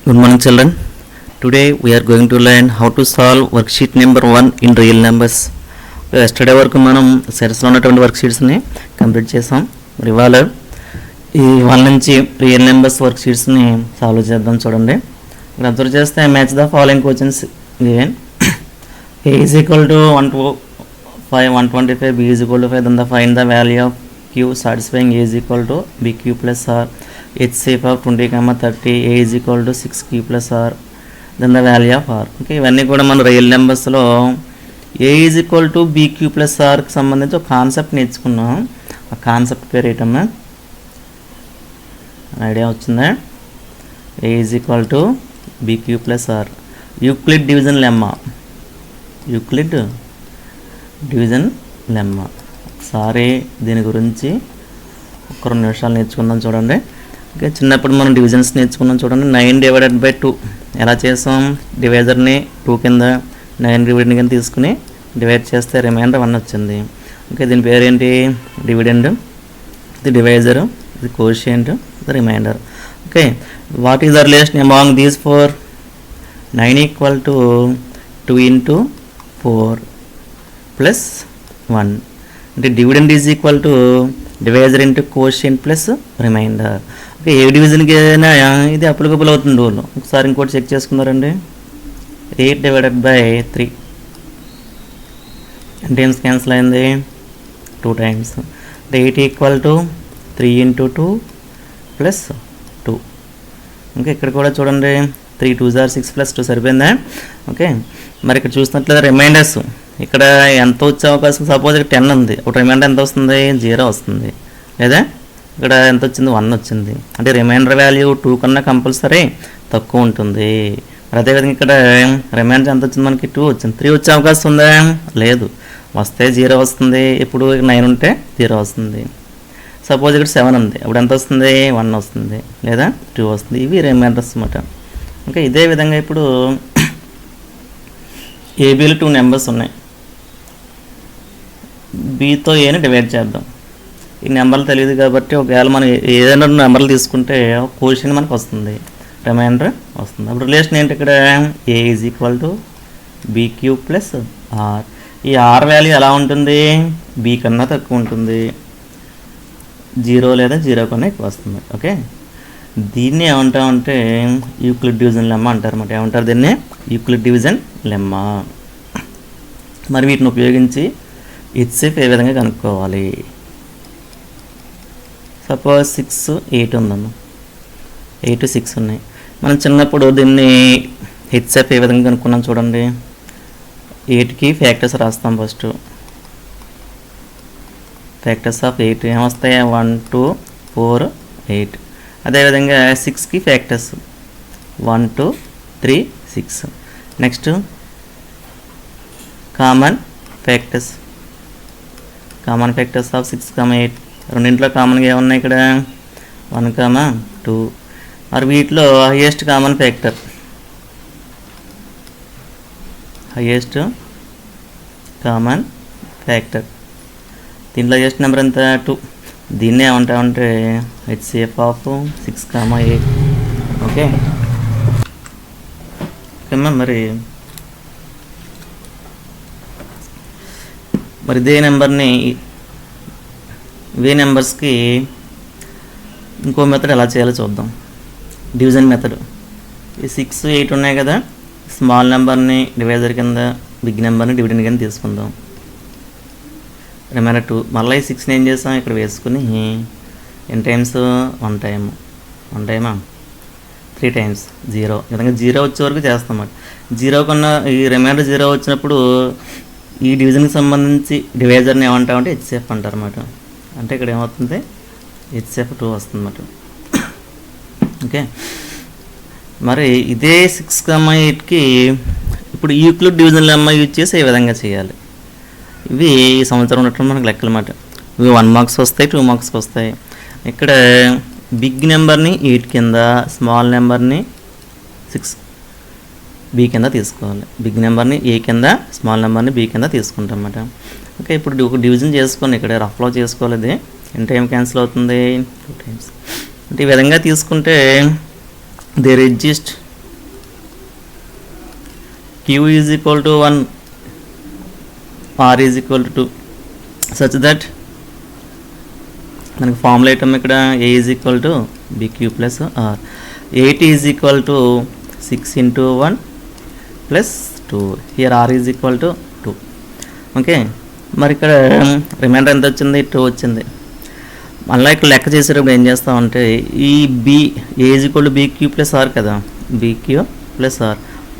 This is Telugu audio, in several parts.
Good morning children. Today we are going to learn how to solve worksheet number 1 in real numbers. Yesterday వరకు మనం సెట్స్లో ఉన్నటువంటి వర్క్షీట్స్ని కంప్లీట్ చేసాం. మరి ఇవాళ ఈ 1 నుంచి రియల్ నెంబర్స్ వర్క్షీట్స్ని సాల్వ్ చేద్దాం. చూడండి, ఇక్కడ అబ్జర్వ్ చేస్తే match the following questions given. A is equal to 1 to 5, 125, B is equal to 5, then the find the value of Q satisfying A is equal to BQ plus R. HCF of 20, 30, A is equal to 6Q plus R, then the value of R. Okay, ఇవన్నీ కూడా మన రియల్ నెంబర్స్లో A is equal to BQ plus Rకి సంబంధించి ఒక కాన్సెప్ట్ నేర్చుకున్నాం. ఆ కాన్సెప్ట్ పేరు ఏంటమ్మా? ఐడియా వచ్చిందా? A is equal to BQ plus R. Euclid division lemma. Euclid division lemma. ఒకసారి దీని గురించి ఒక 2 నిమిషాలు నేర్చుకుందాం. చూడండి, ఓకే, చిన్నప్పుడు మనం డివిజన్స్ నేర్చుకున్నాం. చూడండి, 9 డివైడెడ్ బై 2 ఎలా చేసాం? డివైజర్ని 2 కింద 9 డివిడెండ్ కింద తీసుకుని డివైడ్ చేస్తే రిమైండర్ 1 వచ్చింది. ఓకే, దీని పేరు ఏంటి? డివిడెండ్. ఇది డివైజర్, ఇది కోషియంట్, ఇది remainder. Okay, what is the relation among these 4? 9 equal to 2 into 4 plus 1. అంటే dividend is equal to divisor into quotient plus remainder. Okay, ఏ డివిజన్కి ఏదైనా ఇది అప్లికబుల్ అవుతుంది రూల్. ఒకసారి ఇంకోటి చెక్ చేసుకున్నారండి. 8 డివైడెడ్ బై 3 టైమ్స్ క్యాన్సిల్ అయింది, 2 టైమ్స్. అంటే 8 equal to 3 into 2 plus 2. Okay, ఇక్కడ కూడా చూడండి, 3 2s are 6 ప్లస్ 2 సరిపోయిందా? ఓకే, మరి ఇక్కడ చూసినట్లయితే రిమైండర్స్ ఇక్కడ ఎంత వచ్చే అవకాశం? సపోజ్ ఇక్కడ 10 ఉంది, ఒక రిమైండర్ ఎంత వస్తుంది? 0 వస్తుంది. లేదా ఇక్కడ ఎంత వచ్చింది? 1 వచ్చింది. అంటే రిమైండర్ వాల్యూ 2 కన్నా కంపల్సరీ తక్కువ ఉంటుంది. మరి అదేవిధంగా ఇక్కడ రిమైండర్ ఎంత వచ్చింది? మనకి 2 వచ్చింది. 3 వచ్చే అవకాశం ఉందా? లేదు. వస్తే 0 వస్తుంది. ఇప్పుడు 9 ఉంటే 0 వస్తుంది. సపోజ్ ఇక్కడ 7 ఉంది, అప్పుడు ఎంత వస్తుంది? 1 వస్తుంది, లేదా 2 వస్తుంది. ఇవి రిమైండర్స్ అన్నమాట. ఓకే, ఇదే విధంగా ఇప్పుడు ఏబీలో 2 నెంబర్స్ ఉన్నాయి. బీతో ఏని డివైడ్ చేద్దాం. ఈ నెంబర్లు తెలియదు కాబట్టి ఒకవేళ మనం ఏదైనా నెంబర్లు తీసుకుంటే కోషియన్ మనకు వస్తుంది, రిమైండర్ వస్తుంది. అప్పుడు రిలేషన్ ఏంటి ఇక్కడ? A is equal to BQ plus R. ఈ ఆర్ వాల్యూ ఎలా ఉంటుంది? బీ కన్నా తక్కువ ఉంటుంది, 0 లేదా 0 కన్నా ఎక్కువ వస్తుంది. ఓకే, దీన్ని ఏమంటామంటే యూక్లిడ్ డివిజన్ లెమ్మా అంటారు అన్నమాట. ఏమంటారు దీన్ని? Euclid division lemma. మరి వీటిని ఉపయోగించి హెచ్సిఎఫ్ ఏ విధంగా కనుక్కోవాలి? సపోజ్ 6 8 ఉందమ్మా, 8 6 ఉన్నాయి. మనం చిన్నప్పుడు దీన్ని హెచ్సిఎఫ్ ఏ విధంగా కనుక్కున్నాం చూడండి. 8కి ఫ్యాక్టర్స్ రాస్తాం. ఫస్ట్ ఫ్యాక్టర్స్ ఆఫ్ 8 ఏమొస్తాయి? 1 2 4 8. అదేవిధంగా 6కి factors 1 2 3 6. Next common factors of 6 8. రెండింటిలో కామన్గా ఏమున్నాయి ఇక్కడ? 1 2. మరి వీటిలో హైయెస్ట్ కామన్ ఫ్యాక్టర్ దీంట్లో హైయెస్ట్ నెంబర్ ఎంత? 2. దీన్నే ఏమంటామంటే హెచ్సిఎఫ్ ఆఫ్ 6 8. ఓకే ఓకేమ్మా. మరి ఇదే నెంబర్ని ఇవే నెంబర్స్కి ఇంకో మెథడ్ ఎలా చేయాలో చూద్దాం. Division method. ఈ 6 8 ఉన్నాయి కదా, స్మాల్ నెంబర్ని డివైజర్ కింద, బిగ్ నెంబర్ని డివిడెండ్ కింద తీసుకుందాం. రిమైండర్ 2. మళ్ళీ ఈ 6ని ఏం చేస్తాం? ఇక్కడ వేసుకుని ఎన్ని టైమ్స్? 1 టైమా 3 టైమ్స్ 0. ఈ విధంగా 0 వచ్చే వరకు చేస్తాం అన్నమాట. 0 కన్నా ఈ రిమైండర్ 0 వచ్చినప్పుడు ఈ డివిజన్కి సంబంధించి డివైజర్ని ఏమంటామంటే హెచ్సిఎఫ్ అంటారు అన్నమాట. అంటే ఇక్కడ ఏమవుతుంది? హెచ్సిఎఫ్ 2 వస్తుంది అన్నమాట. ఓకే, మరి ఇదే 6 8కి ఇప్పుడు యూక్లిడ్ డివిజన్ లెమ్మా యూజ్ చేసి ఏ విధంగా చేయాలి? ఇవి ఈ సంవత్సరం ఉన్నట్టు మనకు లెక్కలు అన్నమాట. ఇవి 1 మార్క్స్ వస్తాయి, 2 మార్క్స్కి వస్తాయి. ఇక్కడ బిగ్ నెంబర్ని 8 కింద, స్మాల్ నెంబర్ని 6 బి కింద తీసుకోవాలి. బిగ్ నెంబర్ని ఏ కింద, స్మాల్ నెంబర్ని బి కింద తీసుకుంటాం అన్నమాట. ఓకే, ఇప్పుడు ఒక డివిజన్ చేసుకొని ఇక్కడ రఫ్లో చేసుకోవాలి. ఇది ఎన్ని టైం క్యాన్సిల్ అవుతుంది? 2 టైమ్స్. అంటే ఈ విధంగా తీసుకుంటే there exist q is equal to 1, r is equal to 2, such that మనకి ఫార్ములా ఐటమ్ ఇక్కడ a is equal to bq plus r. 8 is equal to 6 into 1 plus 2. Here r is equal to 2. Okay, మరి ఇక్కడ రిమైండర్ ఎంత వచ్చింది? 2 వచ్చింది. మళ్ళీ ఇక్కడ లెక్క చేసేటప్పుడు ఏం చేస్తామంటే ఈ b a is equal to bq plus r కదా, bq plus r,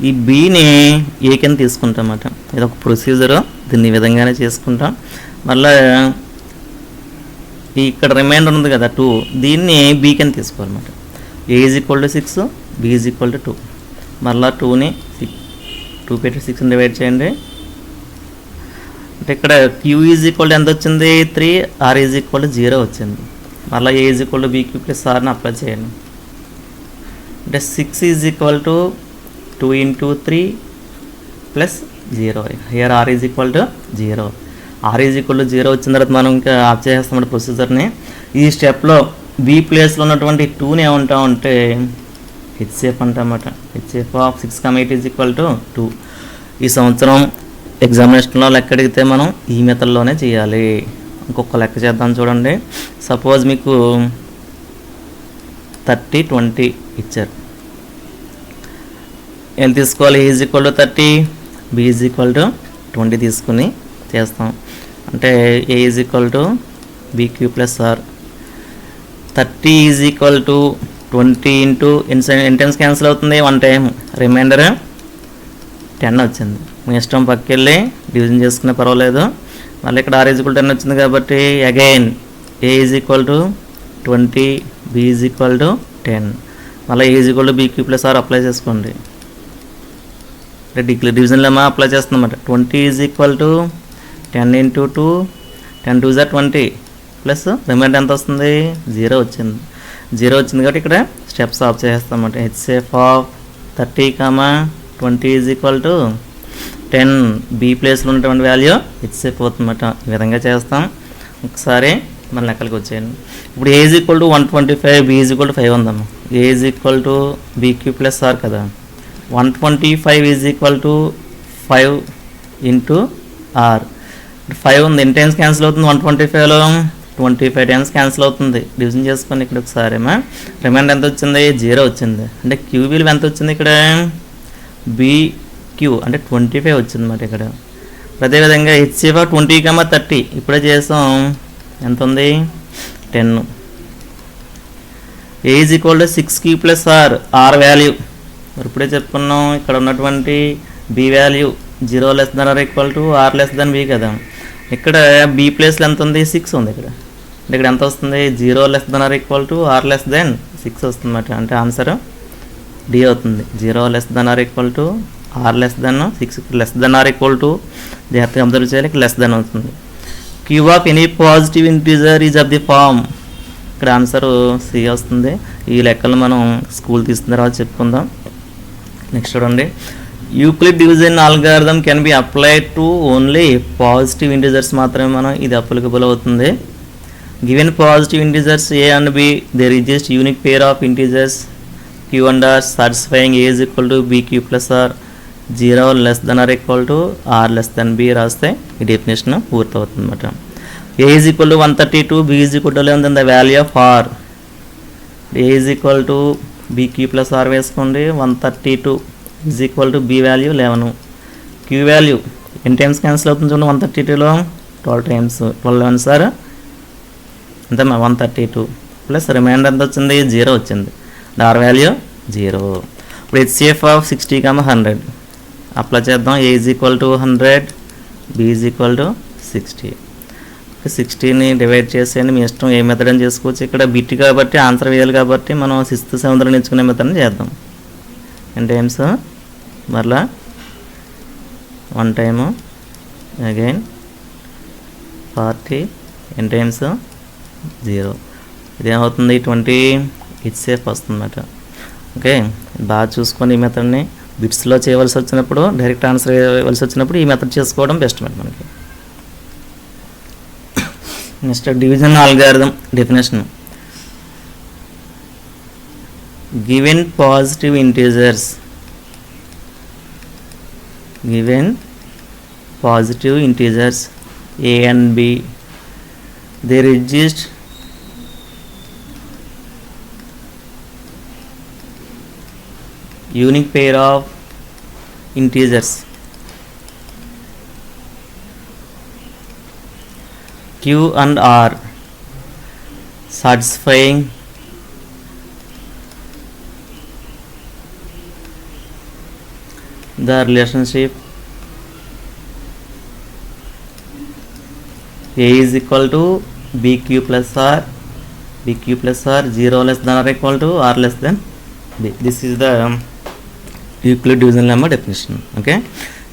ఈ bని ఏ కింద తీసుకుంటాం అన్నమాట. ఇది ఒక ప్రొసీజరు, దీన్ని ఈ విధంగానే చేసుకుంటాం. మళ్ళీ ఇక్కడ రిమైండర్ ఉంది కదా 2, దీన్ని b కింద తీసుకోవాలన్నమాట. a is equal to 6, b is equal to 2. మళ్ళీ 2ని 2 పెట్టి 6ని డివైడ్ చేయండి. అంటే ఇక్కడ q is equal to ఎంత వచ్చింది? 3, r is equal to 0 వచ్చింది. మళ్ళీ a is equal to bq plus rని అప్లై చేయండి. అంటే 6 is equal to 2 into 3 plus 0. Here r is equal to 0. r is equal to 0 వచ్చిన తర్వాత మనం ఇంకా ఆఫ్ చేసేస్తాం ప్రొసీజర్ని. ఈ స్టెప్లో b ప్లేస్లో ఉన్నటువంటి 2ని ఏమంటామంటే హెచ్సేఫ్ అంటామన్నమాట. HCF of 6, 8 is equal to 2. ఈ సంవత్సరం ఎగ్జామినేషన్లో లెక్క అడిగితే మనం ఈ మెథడ్లోనే చేయాలి. ఇంకొక లెక్క చేద్దాం చూడండి. సపోజ్ మీకు 30, 20 ఇచ్చారు. ఏం తీసుకోవాలి? a is equal to 30, b is equal to 20 తీసుకుని చేస్తాం. అంటే a is equal to bq plus r. 30 is equal to 20 into intense cancel అవుతుంది, 1 టైం రిమైండర్ 10 వచ్చింది. మీ ఇష్టం పక్కకెళ్ళి డివిజన్ చేసుకునే పర్వాలేదు. మళ్ళీ ఇక్కడ r is equal to 10 వచ్చింది కాబట్టి again a is equal to 20, b is equal to 10. మళ్ళీ a is equal to bq plus r apply చేసుకోండి. డివిజన్లో ఏమో apply చేస్తున్నమాట. 20 is equal to 10 into 2, 10 2 is 20 plus remainder ఎంత వస్తుంది? 0 వచ్చింది. 0 వచ్చింది కాబట్టి ఇక్కడ స్టెప్స్ ఆఫ్ చేస్తామన్నమాట. హెచ్సేఫ్ of 30, 20 is equal to 10, b ప్లేస్లో ఉన్నటువంటి వాల్యూ హెచ్సేఫ్ అవుతుందన్నమాట. ఈ విధంగా చేస్తాం. ఒకసారి మన లెక్కలకి వచ్చేయండి. ఇప్పుడు a is equal to 125, b is equal to 5 ఉందమ్మా. a is equal to bq plus r కదా. 125 is equal to 5 into r. 5 ఉంది, ఎన్ని టైమ్స్ క్యాన్సిల్ అవుతుంది? 125లో 25 టైమ్స్ క్యాన్సిల్ అవుతుంది. డివిజన్ చేసుకొని ఇక్కడ ఒకసారి రిమైండర్ ఎంత వచ్చింది? 0 వచ్చింది. అంటే క్యూ విలువ ఎంత వచ్చింది? ఇక్కడ bq అంటే 25 వచ్చింది అన్నమాట ఇక్కడ. అదేవిధంగా హెచ్సేఫ్ 20, 30 ఇప్పుడే చేసాం. ఎంత ఉంది? 10. a is equal to 6q plus r, r value ఇప్పుడే చెప్పుకున్నాం. ఇక్కడ ఉన్నటువంటి b value 0 less than or equal to r less than b కదా. ఇక్కడ b ప్లేస్లో ఎంత ఉంది? 6 ఉంది ఇక్కడ. అంటే ఇక్కడ ఎంత వస్తుంది? 0 less than or equal to r less than 6 వస్తుంది అన్నమాట. అంటే ఆన్సర్ d అవుతుంది. 0 less than or equal to r less than 6, less than or equal to జాగ్రత్తగా అబ్జర్వ్ చేయాలి. లెస్ దెన్ అవుతుంది. Q of any positive integer is of the form. ఇక్కడ ఆన్సర్ సి వస్తుంది. ఈ లెక్కలు మనం స్కూల్ తీసుకున్న తర్వాత చెప్పుకుందాం. నెక్స్ట్ చూడండి. Euclid division algorithm can be applied to only positive integers మాత్రమే మనం ఇది అప్లికబుల్ అవుతుంది. Given positive integers a and b, they exist unique pair of integers q and r satisfying a is equal to bq plus r, 0 less than or equal to r less than b రాస్తే ఈ డెఫినేషన్ పూర్తవుతుంది అన్నమాట. a is equal to 132, b is equal to 11, then the value of r. a is equal to bq plus r వేసుకోండి. 132 is equal to b value 11. q value ఎన్ని టైమ్స్ క్యాన్సిల్ అవుతుంది చూడండి? 132లో 12 టైమ్స్. 12 11 సార్ అంతేమ్మా 132 ప్లస్ రిమైండర్ ఎంత వచ్చింది? 0 వచ్చింది. r value 0. ఇప్పుడు హెచ్సిఎఫ్ ఆఫ్ 60, 100 అప్లై చేద్దాం. a is equal to 100, b is equal to 60. 60ని divide చేసేయండి. మీ ఇష్టం ఏ మెథడ్ అని చేసుకోవచ్చు. ఇక్కడ బిట్ కాబట్టి ఆన్సర్ వేయాలి కాబట్టి మనం 6th, 7th నేర్చుకునే మెథడ్ని చేద్దాం. ఎన్ టైమ్స్ మరలా 1 time again 40 n times 0. ఇదేమవుతుంది? 20 HCF వస్తుందన్నమాట. ఓకే, బాగా చూసుకొని ఈ మెథడ్ని బిట్స్లో చేయవలసి వచ్చినప్పుడు, డైరెక్ట్ ఆన్సర్ వేయవలసి వచ్చినప్పుడు ఈ మెథడ్ చేసుకోవడం బెస్ట్ మనకి. Next division algorithm definition. Given positive integers given positive integers a and b, there exists unique pair of integers q and r satisfying the relationship a is equal to bq plus r, bq plus r 0 less than or equal to r less than b. This is the Euclid division lemma definition. Okay,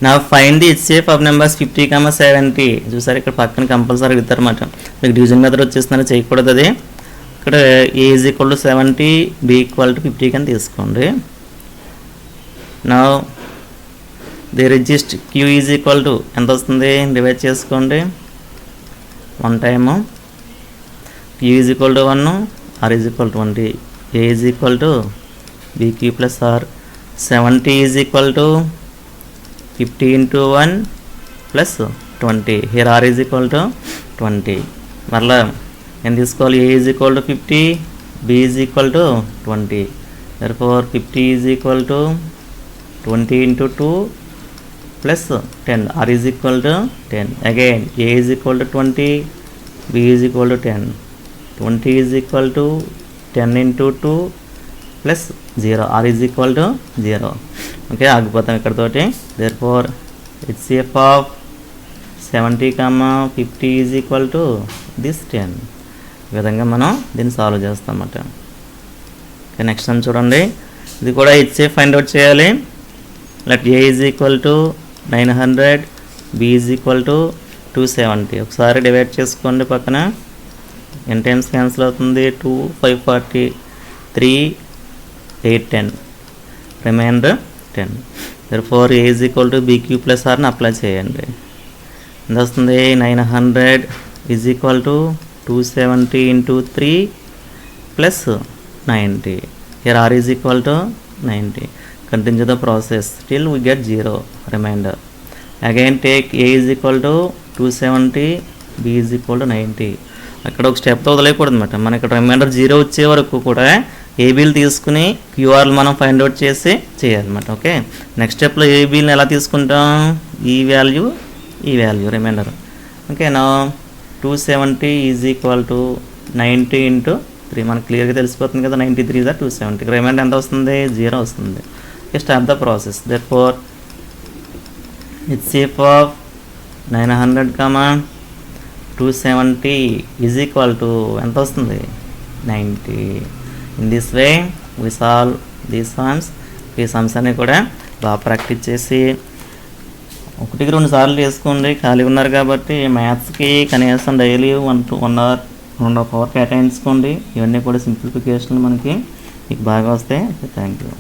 now find the HCF of numbers 50, 70. చూసారు ఇక్కడ పక్కన కంపల్సరీ అడుగుతారు అన్నమాట. మీకు డివిజన్ మెథడ్ వచ్చేస్తుందని చేయకూడదు. అది ఇక్కడ a is equal to 70, b equal to 50 కానీ తీసుకోండి. now there exists q is equal to ఎంత వస్తుంది డివైడ్ చేసుకోండి. 1 time q is equal to 1, r is equal to 20, a is equal to bq plus r. 70 is equal to 50 into 1 plus 20. Here r is equal to 20. మరలా ఎంత తీసుకోవాలి? a is equal to 50, b is equal to 20. therefore 50 is equal to 20 into 2 plus 10. r is equal to 10. again a is equal to 20, b is equal to 10. 20 is equal to 10 into 2 plus 0. r is equal to 0. Okay, ఆగిపోతాం ఇక్కడతోటి. therefore HCF of 70, 50 is equal to this 10. ఈ విధంగా మనం దీన్ని సాల్వ్ చేస్తాం అన్నమాట. ఓకే, నెక్స్ట్ టైం చూడండి. ఇది కూడా HCF ఫైండ్ అవుట్ చేయాలి. Let a is equal to 900, b is equal to 270. ఒకసారి డివైడ్ చేసుకోండి. పక్కన n టైమ్స్ క్యాన్సిల్ అవుతుంది. 2, 5, 40, 3, 8, 10, reminder 10. therefore a is equal to bq plus r ని అప్లై చేయండి. ఎంత వస్తుంది? 900 is equal to 270 into 3 plus 90. here r is equal to 90. continue the process till we get 0 remainder. again take a is equal to 270, b is equal to 90. అక్కడ ఒక స్టెప్తో వదిలేయకూడదు అనమాట. మనకి ఇక్కడ రిమైండర్ 0 వచ్చే వరకు కూడా ఏబీలు తీసుకుని క్యూఆర్లు మనం ఫైండ్ అవుట్ చేసి చేయాలన్నమాట. ఓకే, నెక్స్ట్ స్టెప్లో ఏబీలను ఎలా తీసుకుంటాం? ఈ వాల్యూ రిమైండర్. ఓకే, నా 270 ఈజ్ ఈక్వల్ టు 90 ఇంటూ 3. మనకు క్లియర్గా తెలిసిపోతుంది కదా. 93 is 270. రిమైండర్ ఎంత వస్తుంది? 0 వస్తుంది. Okay, start the process. therefore HCF of 900, 270 is equal to ఎంత వస్తుంది? 90. in this way we solve these sums. ఈ సమ్స్ అన్ని కూడా బాగా ప్రాక్టీస్ చేసి 1-2 సార్లు చేసుకోండి. ఖాళీ ఉన్నారు కాబట్టి మ్యాథ్స్కి కనీసం డైలీ 1 hour 1.5 hour కేటాయించుకోండి. ఇవన్నీ కూడా సింప్లిఫికేషన్ మనకి మీకు బాగా వస్తాయి. Thank you.